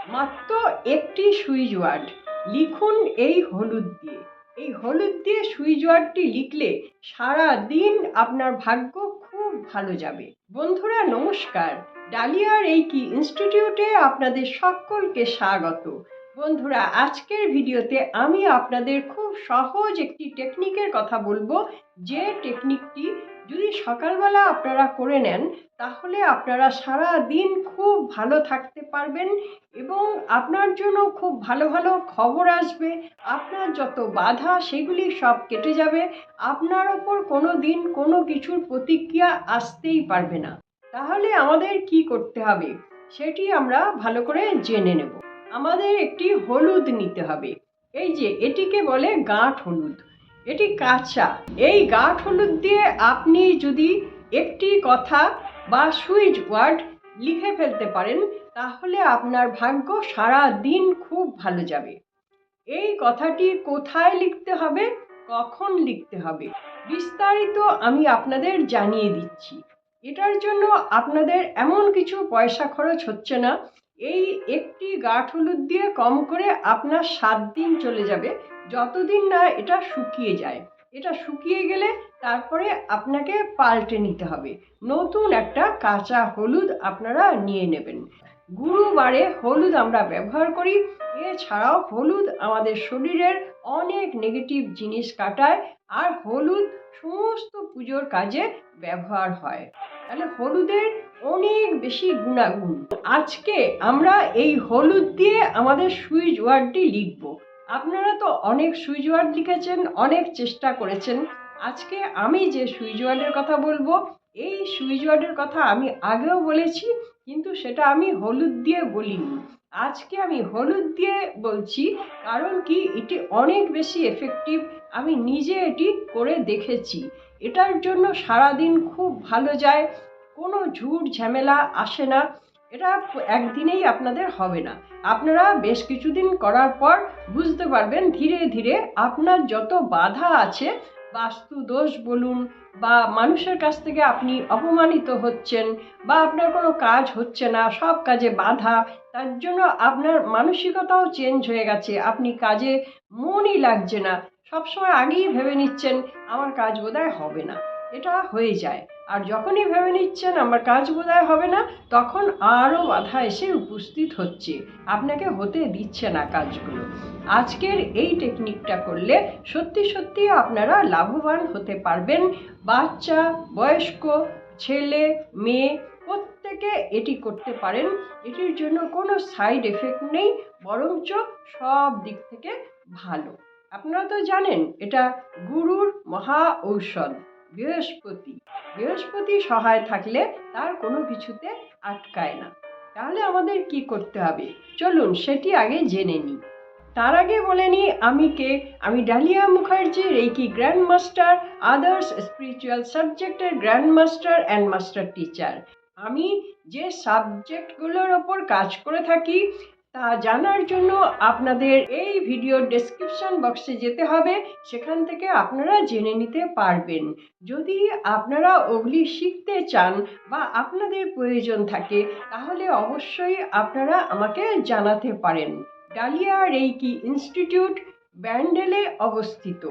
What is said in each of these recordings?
মাত্র একটি switch word লিখুন এই হলুদ দিয়ে। এই হলুদ দিয়ে সুইচ ওয়ার্ডটি লিখলে সারা দিন আপনার ভাগ্য খুব ভালো যাবে। বন্ধুরা নমস্কার, ডালিয়া রেইকি ইনস্টিটিউটে আপনাদের সকলকে স্বাগত। বন্ধুরা আজকের ভিডিওতে আমি আপনাদের খুব সহজ একটি টেকনিকের কথা বলবো, যে টেকনিকটি যদি সকালবেলা আপনারা করে নেন তাহলে আপনারা সারা দিন খুব ভালো থাকতে পারবেন এবং আপনার জন্য খুব ভালো ভালো খবর আসবে। আপনার যত বাধা সেগুলি সব কেটে যাবে। আপনার ওপর কোনো দিন কোনো কিছুর প্রতিক্রিয়া আসতেই পারবে না। তাহলে আমাদের কি করতে হবে সেটি আমরা ভালো করে জেনে নেব। আমাদের একটি হলুদ নিতে হবে। এই যে এটিকে বলে গাঁট হলুদ, এটি কাঁচা। এই গাঁট হলুদ দিয়ে আপনি যদি একটি কথা বা সুইচ ওয়ার্ড লিখে ফেলতে পারেন তাহলে আপনার ভাগ্য সারা দিন খুব ভালো যাবে। এই কথাটি কোথায় লিখতে হবে, কখন লিখতে হবে, বিস্তারিত আমি আপনাদের জানিয়ে দিচ্ছি। এটার জন্য আপনাদের এমন কিছু পয়সা খরচ হচ্ছে না। এই একটি গাঁট হলুদ দিয়ে কম করে আপনার 7 দিন চলে যাবে, যতদিন না এটা শুকিয়ে যায়। এটা শুকিয়ে গেলে তারপরে আপনাকে পাল্টে নিতে হবে, নতুন একটা কাঁচা হলুদ আপনারা নিয়ে নেবেন। গুরুবারে হলুদ আমরা ব্যবহার করি। এছাড়াও হলুদ আমাদের শরীরের অনেক নেগেটিভ জিনিস কাটায়, আর হলুদ সমস্ত পুজোর কাজে ব্যবহার হয়। তাহলে হলুদের অনেক বেশি গুণাগুণ। আজকে আমরা এই হলুদ দিয়ে আমাদের সুইচ ওয়ার্ডটি লিখব। আপনারা তো অনেক সুইচ ওয়ার্ড লিখেছেন, অনেক চেষ্টা করেছেন। আজকে আমি যে সুইচ ওয়ার্ডের কথা বলবো, এই সুইচ ওয়ার্ডের কথা আমি আগেও বলেছি, কিন্তু সেটা আমি হলুদ দিয়ে বলিনি। আজকে আমি হলুদ দিয়ে বলছি, কারণ কি এটি অনেক বেশি এফেক্টিভ। আমি নিজে এটি করে দেখেছি। এটার জন্য সারাদিন খুব ভালো যায়, কোনো ঝুট ঝামেলা আসে না। এটা একদিনেই আপনাদের হবে না। আপনারা বেশ কিছুদিন করার পর বুঝতে পারবেন ধীরে ধীরে আপনার যত বাধা আছে, বাস্তু দোষ বলুন বা মানুষের কাছ থেকে আপনি অপমানিত হচ্ছেন বা আপনার কোনো কাজ হচ্ছে না, সব কাজে বাধা, তার জন্য আপনার মানসিকতাও চেঞ্জ হয়ে গেছে। আপনি কাজে মনই লাগছে না, সবসময় আগেই ভেবে নিচ্ছেন আমার কাজ বোধহয় হবে না। এটা হয়ে যায়। আর যখনই ভেবে নিচ্ছেন আমার কাজ বোধহয় হবে না, তখন আরও বাধা এসে উপস্থিত হচ্ছে, আপনাকে হতে দিচ্ছে না কাজগুলো। আজকের এই টেকনিকটা করলে সত্যি সত্যি আপনারা লাভবান হতে পারবেন। বাচ্চা, বয়স্ক, ছেলে, মেয়ে প্রত্যেকে এটি করতে পারেন। এটির জন্য কোনো সাইড এফেক্ট নেই, বরঞ্চ সব দিক থেকে ভালো। আপনারা তো জানেন এটা গুরুর মহা ঔষধ বৃহস্পতি সহায় থাকলে তার কোনো কিছুতে আটকায় না। তাহলে আমাদের কি করতে হবে চলুন সেটি আগে জেনে নিই। তার আগে বলে নিই আমি কে। আমি Dalia Mukherjee, reiki grand master, others spiritual সাবজেক্টের grand master and master teacher. আমি যে সাবজেক্টগুলোর ওপর কাজ করে থাকি তা জানার জন্য আপনাদের এই ভিডিওর ডেসক্রিপশন বক্সে যেতে হবে, সেখান থেকে আপনারা জেনে নিতে পারবেন। যদি আপনারা ওগুলি শিখতে চান বা আপনাদের প্রয়োজন থাকে তাহলে অবশ্যই আপনারা আমাকে জানাতে পারেন। ডালিয়া রেইকি ইনস্টিটিউট ব্যান্ডেলে অবস্থিত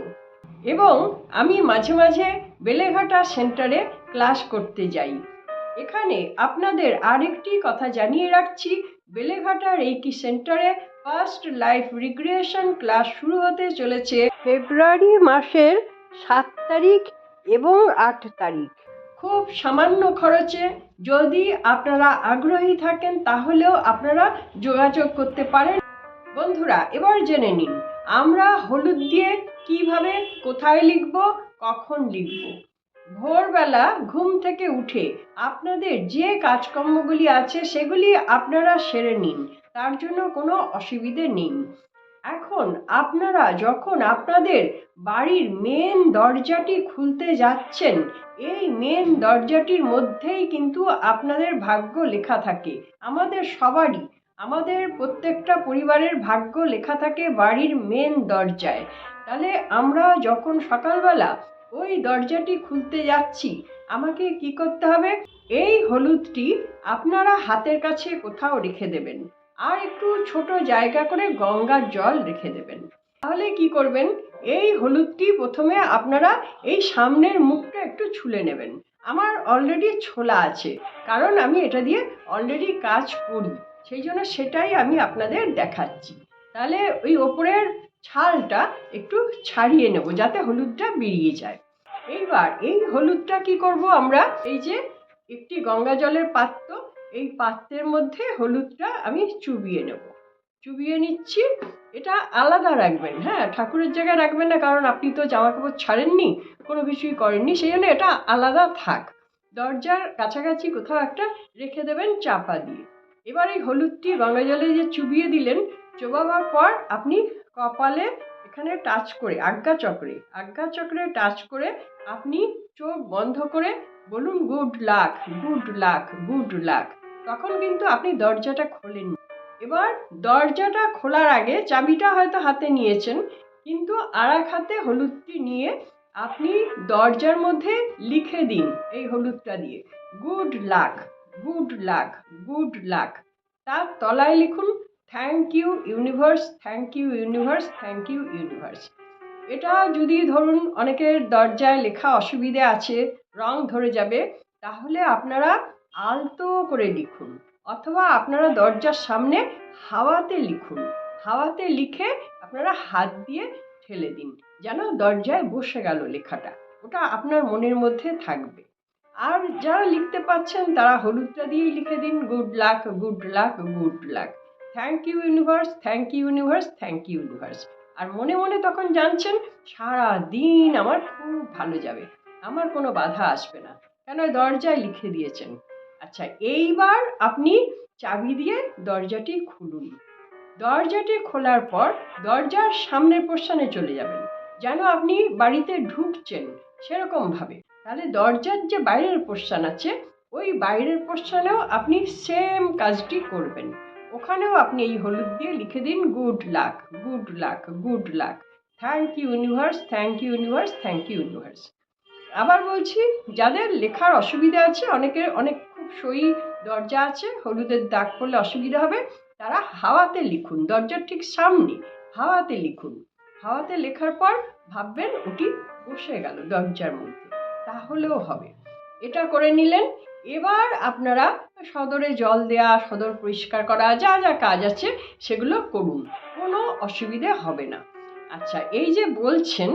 এবং আমি মাঝে মাঝে বেলেঘাটা সেন্টারে ক্লাস করতে যাই। এখানে আপনাদের আরেকটি কথা জানিয়ে রাখছি, বেলেঘাটা রেইকি সেন্টারে ফার্স্ট লাইফ রিক্রিয়েশন ক্লাস শুরু হতে চলেছে ফেব্রুয়ারি মাসের 7 তারিখ এবং 8 তারিখ। খুব সামান্য খরচে। যদি আপনারা আগ্রহী থাকেন তাহলেও আপনারা যোগাযোগ করতে পারেন। বন্ধুরা এবার জেনে নিন আমরা হলুদ দিয়ে কিভাবে, কোথায় লিখব, কখন লিখব। ভোরবেলা ঘুম থেকে উঠে আপনাদের যে কাজকর্মগুলি আছে সেগুলি আপনারা সেরে নিন, তার জন্য কোনো অসুবিধে নেই। এখন আপনারা যখন আপনাদের বাড়ির মেন দরজাটি খুলতে যাচ্ছেন, এই মেন দরজাটির মধ্যেই কিন্তু আপনাদের ভাগ্য লেখা থাকে। আমাদের সবারই, আমাদের প্রত্যেকটা পরিবারের ভাগ্য লেখা থাকে বাড়ির মেন দরজায়। তাহলে আমরা যখন সকালবেলা ওই দরজাটি খুলতে যাচ্ছি, আমাকে কি করতে হবে, এই হলুদটি আপনারা হাতের কাছে কোথাও রেখে দেবেন। আর একটু ছোট জায়গা করে গঙ্গার জল রেখে দেবেন। তাহলে কি করবেন, এই হলুদটি প্রথমে আপনারা এই সামনের মুখটা একটু ছুলে নেবেন। আমার অলরেডি ছোলা আছে, কারণ আমি এটা দিয়ে অলরেডি কাজ করি, সেই জন্য সেটাই আমি আপনাদের দেখাচ্ছি। তাহলে ওই ওপরের ছালটা একটু ছাড়িয়ে নেব যাতে হলুদটা বেরিয়ে যায়। এইবার এই হলুদটা কি করব আমরা, এই যে একটি গঙ্গা জলের পাত্র, এই পাত্রের মধ্যে হলুদটা আমি চুবিয়ে নেব। চুবিয়ে নিচ্ছি। এটা আলাদা রাখবেন, হ্যাঁ, ঠাকুরের জায়গায় রাখবেন না, কারণ আপনি তো জামা কাপড় ছাড়েননি, কোনো কিছুই করেননি, সেই জন্য এটা আলাদা থাক। দরজার কাছাকাছি কোথাও একটা রেখে দেবেন চাপা দিয়ে। এবার এই হলুদটি গঙ্গা জলে যে চুবিয়ে দিলেন, চোবাবার পর আপনি কপালে এখানে টাচ করে আজ্ঞা চক্রে টাচ করে আপনি চোখ বন্ধ করে বলুন good luck, good luck, good lakh. তখন কিন্তু আপনি দরজাটা খোলেন। এবার দরজাটা খোলার আগে চাবিটা হয়তো হাতে নিয়েছেন, কিন্তু আর এক হাতে হলুদটি নিয়ে আপনি দরজার মধ্যে লিখে দিন এই হলুদটা দিয়ে good luck, good luck, good luck. তার তলায় লিখুন thank you universe, thank you universe, thank you universe. এটা যদি ধরুন অনেকের দরজায় লেখা অসুবিধে আছে, রং ধরে যাবে, তাহলে আপনারা আলতো করে লিখুন, অথবা আপনারা দরজার সামনে হাওয়াতে লিখুন। হাওয়াতে লিখে আপনারা হাত দিয়ে ঠেলে দিন, যেন দরজায় বসে গেল লেখাটা, ওটা আপনার মনের মধ্যে থাকবে। আর যারা লিখতে পাচ্ছেন তারা হলুদটা দিয়েই লিখে দিন good luck, good luck, good luck, thank you universe, thank you universe, thank you universe. আর মনে মনে তখন জানছেন সারা দিন আমার খুব ভালো যাবে, আমার কোনো বাধা আসবে না, কেন দরজায় লিখে দিয়েছেন। আচ্ছা, এইবার আপনি চাবি দিয়ে দরজাটি খুলুন। দরজাটি খোলার পর দরজার সামনের পোর্শনে চলে যাবেন, যেন আপনি বাড়িতে ঢুকছেন সেরকম ভাবে। তাহলে দরজার যে বাইরের পোর্শন আছে, ওই বাইরের পোর্শনেও আপনি সেম কাজটি করবেন। ওখানেও আপনি এই হলুদ দিয়ে লিখে দিন good luck, good luck, good luck, thank you universe, thank you universe, thank you universe. আবার বলছি, যাদের লেখার অসুবিধা আছে, অনেকের অনেক খুব সই দরজা আছে, হলুদের দাগ পড়লে অসুবিধা হবে, তারা হাওয়াতে লিখুন, দরজার ঠিক সামনে হাওয়াতে লিখুন। হাওয়াতে লেখার পর ভাববেন ওটি বসে গেল দরজার মধ্যে, তাহলেও হবে। এটা করে নিলেন। এবার আপনারা সদরে জল দেয়া, সদর পরিষ্কার করা, যা যা কাজ আছে সেগুলো করুন, কোনো অসুবিধে হবে না। আচ্ছা, এই যে বলছেন,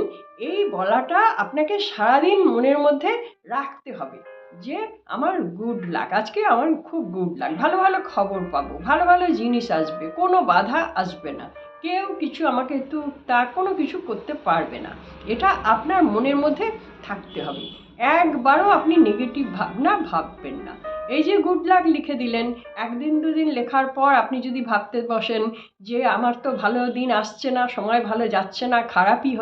এই বলাটা আপনাকে সারাদিন মনের মধ্যে রাখতে হবে যে আমার গুড লাক, আজকে আমার খুব গুড লাক, ভালো ভালো খবর পাবো, ভালো ভালো জিনিস আসবে, কোনো বাধা আসবে না, কেউ কিছু আমাকে তা কোনো কিছু করতে পারবে না, এটা আপনার মনের মধ্যে থাকতে হবে। একবারও আপনি নেগেটিভ ভাবনা ভাববেন না। এই যে গুড লাক লিখে দিলেন, একদিন দুদিন লেখার পর আপনি যদি ভাবতে বসেন যে আমার তো ভালো দিন আসছে না, সময় ভালো যাচ্ছে না, খারাপই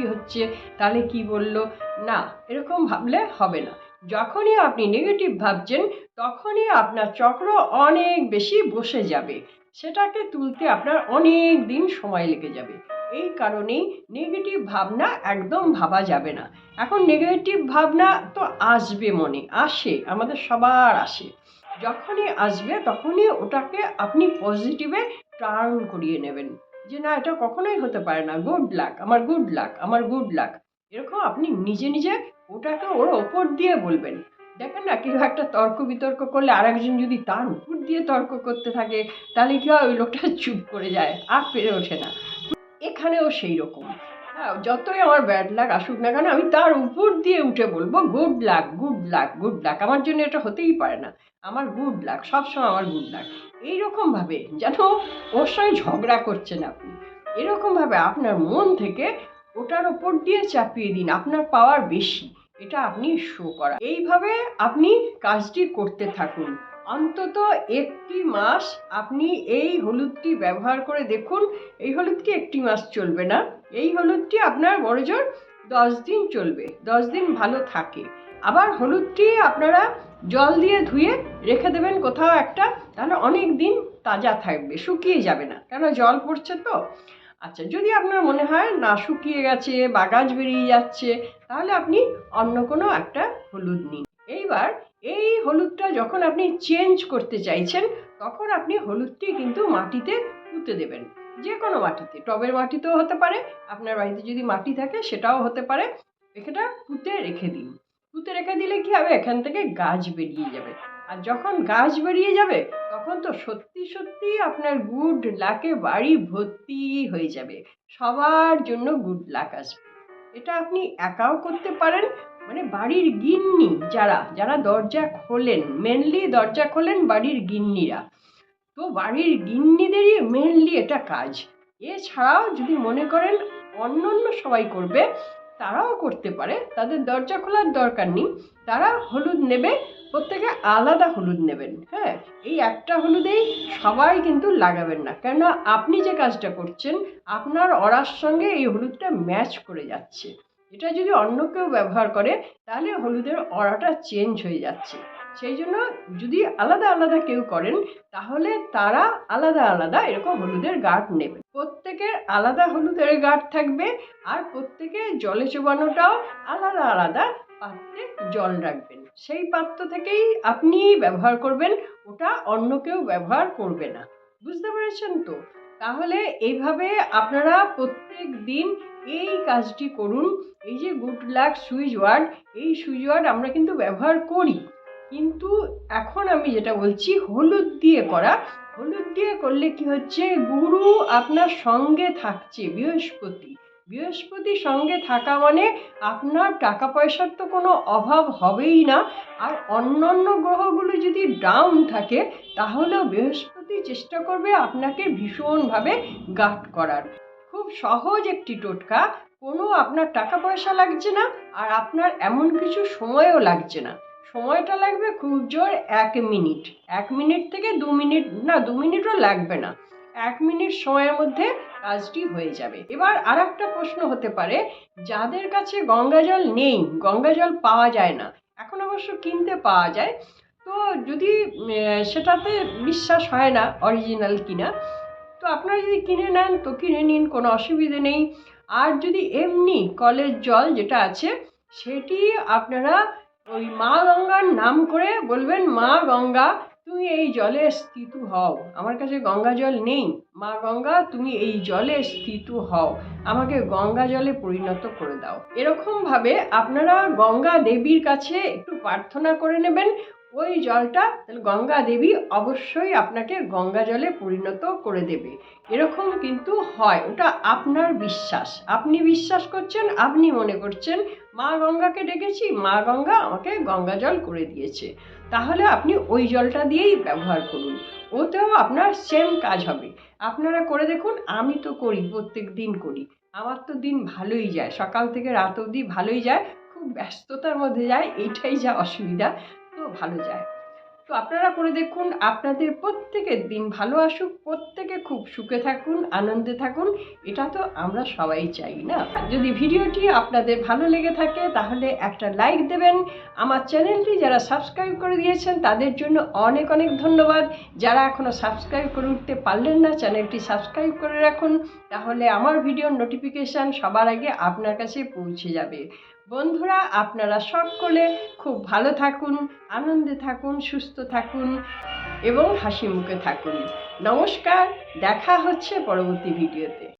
হচ্ছে, তাহলে কি বললো, না, এরকম ভাবলে হবে না। যখনই আপনি নেগেটিভ ভাবছেন, তখনই আপনার চক্র অনেক বেশি বসে যাবে, সেটাকে তুলতে আপনার অনেক দিন সময় লেগে যাবে। এই কারণেই নেগেটিভ ভাবনা একদম ভাবা যাবে না। এখন নেগেটিভ ভাবনা তো আসবে, মনে আসে, আমাদের সবার আসে, যখনই আসবে তখনই ওটাকে আপনি পজিটিভে টার্ন করিয়ে নেবেন, যে না, এটা কখনোই হতে পারে না, গুড লাক, আমার গুড লাক, আমার গুড লাক, এরকম আপনি নিজে নিজে ওটাকে ওর ওপর দিয়ে বলবেন। দেখেন না, কেউ একটা তর্ক বিতর্ক করলে আরেকজন যদি তার উপর দিয়ে তর্ক করতে থাকে, তাহলে কি হয়, ওই লোকটা চুপ করে যায়, আর পেরে ওঠে না। এখানেও সেই রকম, হ্যাঁ, যতই আমার ব্যাড লাক আসুক না কেন, আমি তার উপর দিয়ে উঠে বলবো good luck, good luck, good lakh, আমার জন্য এটা হতেই পারে না, আমার গুড লাক, সবসময় আমার গুড লাক। এইরকমভাবে যেন ওর সঙ্গে ঝগড়া করছেন আপনি, এরকমভাবে আপনার মন থেকে ওটার ওপর দিয়ে চাপিয়ে দিন, আপনার পাওয়ার বেশি, এটা আপনি শো করা। এইভাবে আপনি কাজটি করতে থাকুন, অন্তত একটি মাস আপনি এই হলুদটি ব্যবহার করে দেখুন। এই হলুদটি একটি মাস চলবে না, এই হলুদটি আপনার বড়জোর 10 দিন চলবে, 10 দিন ভালো থাকে। আবার হলুদটি আপনারা জল দিয়ে ধুয়ে রেখে দেবেন কোথাও একটা, তাহলে অনেক দিন তাজা থাকবে, শুকিয়ে যাবে না, কেন জল পড়ছে তো। আচ্ছা, যদি আপনার মনে হয় না শুকিয়ে গেছে বা গাছ বেরিয়ে যাচ্ছে, তাহলে আপনি অন্য কোনো একটা হলুদ নিন। এইবার এই হলুদটা যখন আপনি চেঞ্জ করতে চাইছেন, তখন আপনি হলুদটি কিন্তু মাটিতে পুঁতে দেবেন, যে কোনো মাটিতে, টবের মাটিতেও হতে পারে, আপনার বাড়িতে যদি মাটি থাকে সেটাও হতে পারে। এটা পুঁতে রেখে দিন। পুঁতে রেখে দিলে কি হবে, এখান থেকে গাছ বেরিয়ে যাবে। আর যখন গাছ বেরিয়ে যাবে তখন তো সত্যি সত্যি আপনার গুড লাকে বাড়ি ভর্তি হয়ে যাবে, সবার জন্য গুড লাক আসবে। এটা আপনি একাও করতে পারেন, মানে বাড়ির গিন্নি যারা যারা দরজা খোলেন, মেনলি দরজা খোলেন বাড়ির গিন্নিরা, তো বাড়ির গিন্নিদেরই মেনলি এটা কাজ। এছাড়াও যদি মনে করেন অন্য অন্য সবাই করবে, তারাও করতে পারে, তাদের দরজা খোলার দরকার নেই। তারা হলুদ নেবে, প্রত্যেকে আলাদা হলুদ নেবেন। হ্যাঁ, এই একটা হলুদেই সবাই কিন্তু লাগাবেন না, কেননা আপনি যে কাজটা করছেন আপনার অরার সঙ্গে এই হলুদটা ম্যাচ করে যাচ্ছে। এটা যদি অন্য কেউ ব্যবহার করে তাহলে হলুদের অরাটা চেঞ্জ হয়ে যাচ্ছে। সেই জন্য যদি আলাদা আলাদা কেউ করেন তাহলে তারা আলাদা আলাদা এরকম হলুদের গাঁট নেবেন। প্রত্যেকের আলাদা হলুদের গাঁট থাকবে, আর প্রত্যেকের জলে চোবানোটাও আলাদা আলাদা পাত্রে জল রাখবেন। সেই পাত্র থেকেই আপনি ব্যবহার করবেন, ওটা অন্য কেউ ব্যবহার করবে না। বুঝতে পেরেছেন তো? তাহলে এইভাবে আপনারা প্রত্যেক দিন এই কাজটি করুন। এই যে গুড লাক সুইচ ওয়ার্ড, এই সুইচ ওয়ার্ড আমরা কিন্তু ব্যবহার করি, কিন্তু এখন আমি যেটা বলছি হলুদ দিয়ে করা। হলুদ দিয়ে করলে কি হচ্ছে, গুরু আপনার সঙ্গে থাকছে, বৃহস্পতি সঙ্গে থাকা মানে আপনার টাকা পয়সার তো কোনো অভাব হবেই না। আর অন্যান্য গ্রহগুলো যদি ডাউন থাকে তাহলেও বৃহস্পতি চেষ্টা করবে আপনাকে ভীষণভাবে গার্ড করার। খুব সহজ একটি টোটকা, কোনো আপনার টাকা পয়সা লাগছে না, আর আপনার এমন কিছু সময়ও লাগছে না। সময়টা লাগবে খুব জোর 1 মিনিট, 1 মিনিট থেকে 2 মিনিট, না 2 মিনিটও লাগবে না, 1 মিনিট সময়ের মধ্যে কাজটি হয়ে যাবে। এবার আর একটা প্রশ্ন হতে পারে, যাদের কাছে গঙ্গা জল নেই, গঙ্গা জল পাওয়া যায় না, এখন অবশ্য কিনতে পাওয়া যায়, তো যদি সেটাতে বিশ্বাস হয় না অরিজিনাল কিনা, তো আপনারা যদি কিনে নেন তো কিনে নিন, কোনো অসুবিধে নেই। আর যদি এমনি কলের জল যেটা আছে সেটি আপনারা ওই মা গঙ্গার নাম করে বলবেন, মা গঙ্গা তুমি এই জলে স্থিত হও, আমার কাছে গঙ্গা জল নেই, মা গঙ্গা তুমি এই জলে স্থিত হও, আমাকে গঙ্গা জলে পরিণত করে দাও। এরকমভাবে আপনারা গঙ্গা দেবীর কাছে একটু প্রার্থনা করে নেবেন, ওই জলটা তাহলে গঙ্গা দেবী অবশ্যই আপনাকে গঙ্গা জলে পরিণত করে দেবে। এরকম কিন্তু হয়, ওটা আপনার বিশ্বাস, আপনি বিশ্বাস করছেন, আপনি মনে করছেন মা গঙ্গাকে ডেকেছি, মা গঙ্গা আমাকে গঙ্গা জল করে দিয়েছে, তাহলে আপনি ওই জলটা দিয়েই ব্যবহার করুন, ওতেও আপনার সেম কাজ হবে। আপনারা করে দেখুন, আমি তো করি, প্রত্যেক দিন করি, আমার তো দিন ভালোই যায়, সকাল থেকে রাত অবধি ভালোই যায়, খুব ব্যস্ততার মধ্যে যায়, এইটাই যা অসুবিধা, তো ভালো যায়। তো আপনারা করে দেখুন, আপনাদের প্রত্যেকের দিন ভালো আসুক, প্রত্যেকে খুব সুখে থাকুন, আনন্দে থাকুন, এটা তো আমরা সবাই চাই না? যদি ভিডিওটি আপনাদের ভালো লেগে থাকে তাহলে একটা লাইক দেবেন। আমার চ্যানেলটি যারা সাবস্ক্রাইব করে দিয়েছেন তাদের জন্য অনেক অনেক ধন্যবাদ। যারা এখনও সাবস্ক্রাইব করে উঠতে পারলেন না, চ্যানেলটি সাবস্ক্রাইব করে রাখুন, তাহলে আমার ভিডিওর নোটিফিকেশান সবার আগে আপনার কাছে পৌঁছে যাবে। বন্ধুরা, আপনারা সকলে খুব ভালো থাকুন, আনন্দে থাকুন, সুস্থ থাকুন এবং হাসি মুখে থাকুন। নমস্কার, দেখা হচ্ছে পরবর্তী ভিডিওতে।